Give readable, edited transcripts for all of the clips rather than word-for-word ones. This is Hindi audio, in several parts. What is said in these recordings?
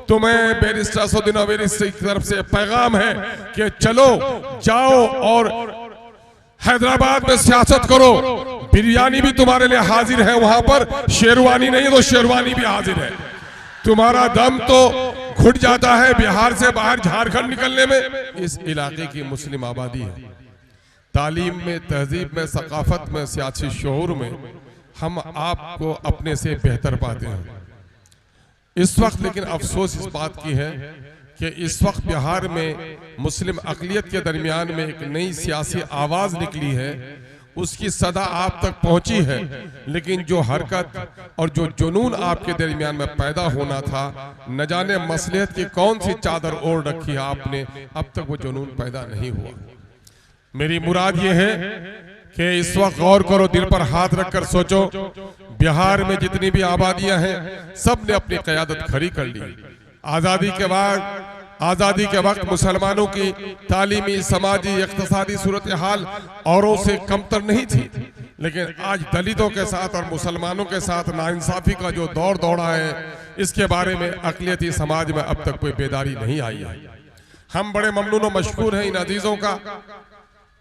तुम्हें बैरिस्टर असदुद्दीन ओवैसी की तरफ से पैगाम है कि चलो जाओ और हैदराबाद में सियासत करो। बिरयानी भी तुम्हारे लिए हाजिर है वहां पर, शेरवानी नहीं तो शेरवानी भी हाजिर है। तुम्हारा दम तो घुट जाता है बिहार से बाहर झारखंड निकलने में। इस इलाके की मुस्लिम आबादी है, तालीम में, तहजीब में, सकाफत में, सियासी शऊर में हम आपको अपने से बेहतर पाते हैं इस वक्त। लेकिन अफसोस इस बात की है कि इस वक्त बिहार में मुस्लिम अक़लियत के दरमियान में एक नई सियासी आवाज निकली है, उसकी सदा आप तक पहुंची है, लेकिन जो हरकत और जो जुनून आपके दरमियान में पैदा होना था, न जाने मसलहत की कौन सी चादर ओढ़ रखी है आपने, अब तक वो जुनून पैदा नहीं हुआ। मेरी मुराद ये है कि इस वक्त गौर करो, दिल पर हाथ रखकर सोचो, बिहार में जितनी भी आबादियां हैं सब ने अपनी क़यादत खड़ी कर ली। आज़ादी के वक्त मुसलमानों की तालीमी, समाजी, इक़्तिसादी सूरत हाल औरों से कमतर नहीं थी, लेकिन आज दलितों के साथ और मुसलमानों के साथ नाइंसाफ़ी का जो दौर दौड़ा है, इसके बारे में अक़लियती समाज में अब तक कोई बेदारी नहीं आई है। हम बड़े ममनून और मशकूर हैं इन अजीज़ों का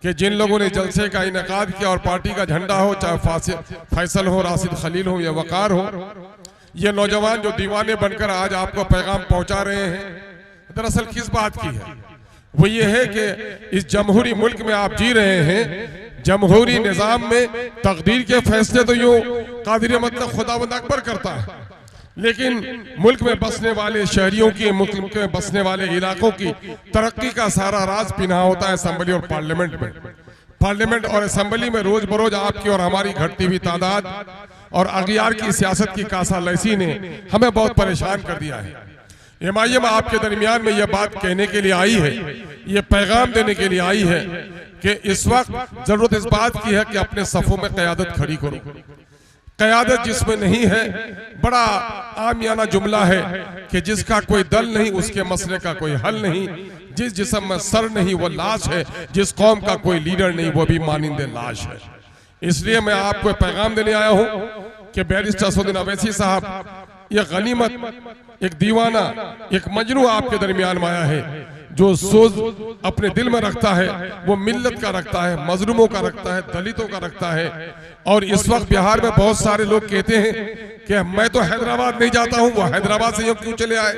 कि जिन लोगों ने जलसे का इनेकाद किया और पार्टी का झंडा हो, चाहे फैसल हो, राशिद खलील हो या वकार हो, ये नौजवान जो दीवाने बनकर आज आपको पैगाम पहुंचा रहे हैं, दरअसल किस बात की है? वो ये है कि इस जमहूरी मुल्क में आप जी रहे हैं, जमहूरी निज़ाम में तकदीर के फैसले तो यूं कादिर मतलब खुदावंद अकबर करता है, लेकिन मुल्क में बसने वाले शहरियों की, मुल्क में बसने वाले इलाकों की तरक्की का सारा राज पिना होता है असेंबली और पार्लियामेंट में। पार्लियामेंट और असेंबली में रोज बरोज आपकी और हमारी घटती हुई तादाद और अगियार की सियासत की कासा लैसी ने हमें बहुत परेशान कर दिया है। एमआईएम आपके दरमियान में यह बात कहने के लिए आई है, ये पैगाम देने के लिए आई है कि इस वक्त जरूरत इस बात की है कि अपने सफों में क़यादत खड़ी करो। क़यादत जिसमें नहीं है, बड़ा आमियाना जुमला है कि जिसका कोई दल नहीं उसके मसले का कोई हल नहीं, जिस जिस्म में सर नहीं वो लाश है, जिस कौम का कोई लीडर नहीं वो भी मानिंदे लाश है। इसलिए मैं आपको पैगाम देने आया हूं कि बैरिस्टर असदुद्दीन ओवैसी साहब, ये गनीमत, एक दीवाना, एक मजनू आपके दरमियान में आया है, जो सोच अपने दिल में रखता है वो मिल्लत का रखता है, मजलूमों का रखता है, दलितों का रखता है। और इस वक्त बिहार में बहुत सारे लोग कहते हैं कि मैं तो हैदराबाद नहीं जाता हूं, वो हैदराबाद से क्यों चले आए?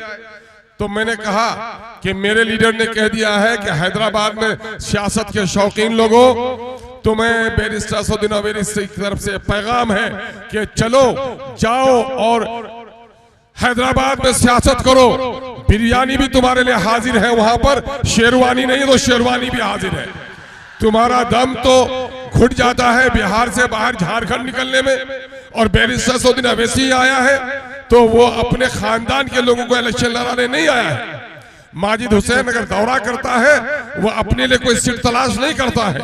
तो मैंने कहा कि मेरे लीडर ने कह दिया है कि हैदराबाद में सियासत के शौकीन लोगों, तुम्हें बैरिस्टर असदुद्दीन ओवैसी की तरफ से पैगाम है कि चलो जाओ और हैदराबाद में सियासत करो। बिरयानी भी तुम्हारे लिए हाजिर है वहां पर, शेरवानी नहीं तो शेरवानी भी हाजिर है। तुम्हारा दम तो घुट जाता है बिहार से बाहर झारखंड निकलने में, और बैरिस्टर असदुद्दीन ओवैसी आया है तो वो अपने खानदान के लोगों को इलेक्शन लड़ाने नहीं आया है। माजिद हुसैन अगर दौरा करता है वो अपने लिए कोई सीट तलाश नहीं करता है,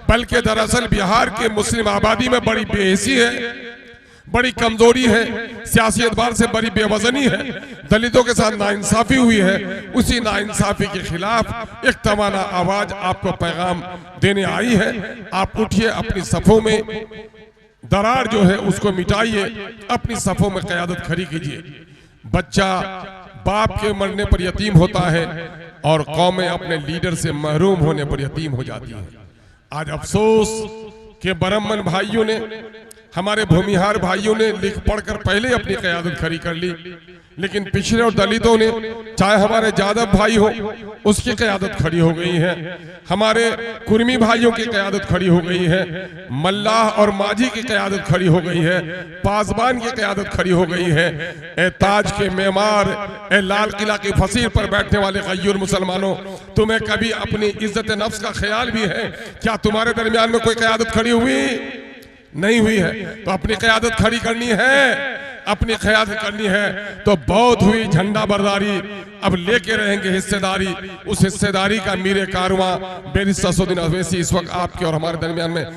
बल्कि दरअसल बिहार के मुस्लिम आबादी में बड़ी बेहिसी है, बड़ी कमजोरी है, सियासी एतबार से बड़ी बेवजनी है, दलितों के साथ नाइंसाफी हुई है। उसी नाइंसाफी के खिलाफ एक तवाना आवाज आपको पैगाम देने आई है। आप उठिए, अपनी सफों में दरार जो है उसको मिटाइए, अपनी सफों में क़यादत खड़ी कीजिए। बच्चा बाप के मरने पर यतीम होता है और कौमें अपने लीडर से महरूम होने पर यतीम हो जाती है। आज अफसोस के ब्राह्मण भाइयों ने, हमारे भूमिहार भाइयों ने लिख पढ़कर पहले अपनी क़यादत खड़ी कर ली, लेकिन पिछड़े और दलितों ने, चाहे हमारे जादव भाई हो उसकी क़यादत खड़ी हो गई है, हमारे कुर्मी भाइयों की क़यादत खड़ी हो गई है, मल्लाह और माझी की क़यादत खड़ी हो गई है, पासबान की क़यादत खड़ी हो गई है। ए ताज के मेमार, ए लाल किला की फसील पर बैठने वाले गय्यूर मुसलमानों, तुम्हें कभी अपनी इज्जत नफ्स का ख्याल भी है? क्या तुम्हारे दरमियान में कोई क़यादत खड़ी हुई? नहीं हुई है। तो अपनी क़यादत खड़ी करनी है, अपनी क़यादत करनी है तो बहुत हुई झंडा बरदारी, अब लेके रहेंगे हिस्सेदारी। उस हिस्सेदारी का मीरे कारवां बैरिस्टर असदुद्दीन ओवैसी इस वक्त आपके और हमारे दरमियान में